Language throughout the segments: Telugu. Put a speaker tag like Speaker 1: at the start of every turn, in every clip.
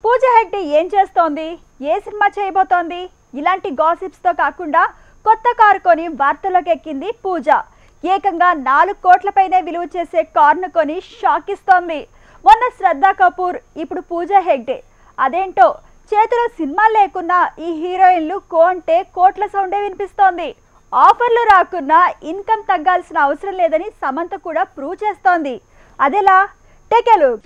Speaker 1: పూజ హెగ్డే ఏం చేస్తోంది, ఏ సినిమా చేయబోతోంది? ఇలాంటి గాసిప్స్ తో కాకుండా కొత్త కారు కొని వార్తల్లోకి ఎక్కింది పూజ. ఏకంగా 4 కోట్లపైనే విలువ చేసే కారును కొని షాక్ ఇస్తోంది. మొన్న శ్రద్ధా కపూర్, ఇప్పుడు పూజ హెగ్డే. అదేంటో చేతిలో సినిమా లేకున్నా ఈ హీరోయిన్లు కో అంటే కోట్ల సౌండే వినిపిస్తోంది. ఆఫర్లు రాకున్నా ఇన్కమ్ తగ్గాల్సిన అవసరం లేదని సమంత కూడా ప్రూవ్ చేస్తోంది. అదెలా?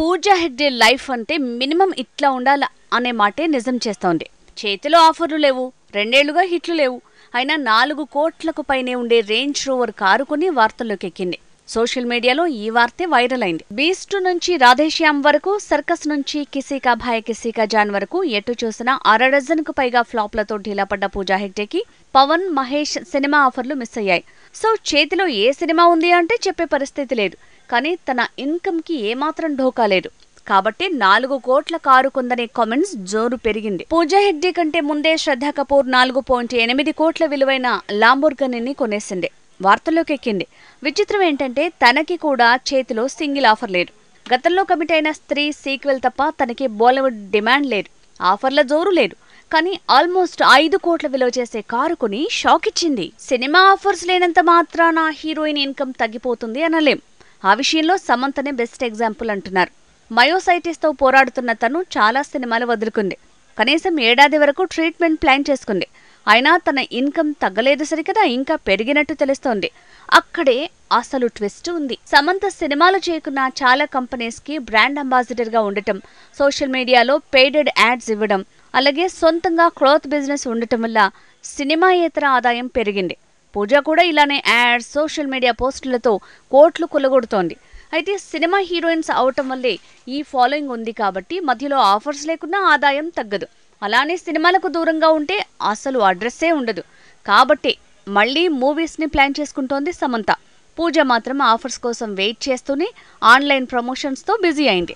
Speaker 2: పూజ హెగ్డే లైఫ్ అంటే మినిమం ఇట్లా ఉండాల అనే మాటే నిజం చేస్తోంది. చేతిలో ఆఫర్లు లేవు, 2 ఏళ్లుగా హిట్లు లేవు. అయినా 4 కోట్లకు పైనే ఉండే రేంజ్ రోవర్ కారు కొని వార్తల్లోకి ఎక్కింది. సోషల్ మీడియాలో ఈ వార్తే వైరల్ అయింది. బీస్ట్ నుంచి రాధేశ్యామ్ వరకు, సర్కస్ నుంచి కిసీకా భాయ్ కిసీకా జాన్ వరకు ఎటు చూసినా 6 డజన్కు పైగా ఫ్లాప్లతో ఢీలాపడ్డ పూజా హెగ్డేకి పవన్, మహేష్ సినిమా ఆఫర్లు మిస్ అయ్యాయి. సో చేతిలో ఏ సినిమా ఉంది అంటే చెప్పే పరిస్థితి లేదు. కానీ తన ఇన్కమ్ కి ఏమాత్రం ఢోకా లేదు. కాబట్టి 4 కోట్ల కారు కొందనే కామెంట్స్ జోరు పెరిగింది. పూజా హెగ్డే కంటే ముందే శ్రద్ధా కపూర్ 4.8 కోట్ల విలువైన లాంబోర్గినీని కొనేసింది. వార్తల్లోకి ఎక్కింది. విచిత్రం ఏంటంటే తనకి కూడా చేతిలో సింగిల్ ఆఫర్ లేదు. గతంలో కమిట్ అయిన స్త్రీ సీక్వెల్ తప్ప తనకి బాలీవుడ్ డిమాండ్ లేదు, ఆఫర్ల జోరు లేదు. కానీ ఆల్మోస్ట్ 5 కోట్ల విలువ చేసే కారు కొని షాక్ ఇచ్చింది. సినిమా ఆఫర్స్ లేనంత మాత్రాన హీరోయిన్ ఇన్కమ్ తగ్గిపోతుంది అనలేం. ఆ విషయంలో సమంతనే బెస్ట్ ఎగ్జాంపుల్ అంటున్నారు. మయోసైటిస్తో పోరాడుతున్న తను చాలా సినిమాలు వదులుకుంది. కనీసం 1 ఏడాది వరకు ట్రీట్మెంట్ ప్లాన్ చేసుకుంది. అయినా తన ఇన్కమ్ తగ్గలేదు సరికదా, ఇంకా పెరిగినట్టు తెలుస్తోంది. అక్కడే అసలు ట్విస్ట్ ఉంది. సమంత సినిమాలు చేయకున్న చాలా కంపెనీస్ కి బ్రాండ్ అంబాసిడర్ గా ఉండటం, సోషల్ మీడియాలో పెయిడెడ్ యాడ్స్ ఇవ్వడం, అలాగే సొంతంగా క్లాత్ బిజినెస్ ఉండటం వల్ల సినిమాయేతర ఆదాయం పెరిగింది. పూజ కూడా ఇలానే యాడ్స్, సోషల్ మీడియా పోస్టులతో కోట్లు కొల్లగొడుతోంది. అయితే సినిమా హీరోయిన్స్ అవటం వల్లే ఈ ఫాలోయింగ్ ఉంది కాబట్టి మధ్యలో ఆఫర్స్ లేకున్నా ఆదాయం తగ్గదు. అలానే సినిమాలకు దూరంగా ఉంటే అసలు అడ్రస్సే ఉండదు. కాబట్టి మళ్లీ మూవీస్ని ప్లాన్ చేసుకుంటోంది సమంత. పూజ మాత్రం ఆఫర్స్ కోసం వెయిట్ చేస్తూనే ఆన్లైన్ ప్రమోషన్స్తో బిజీ అయింది.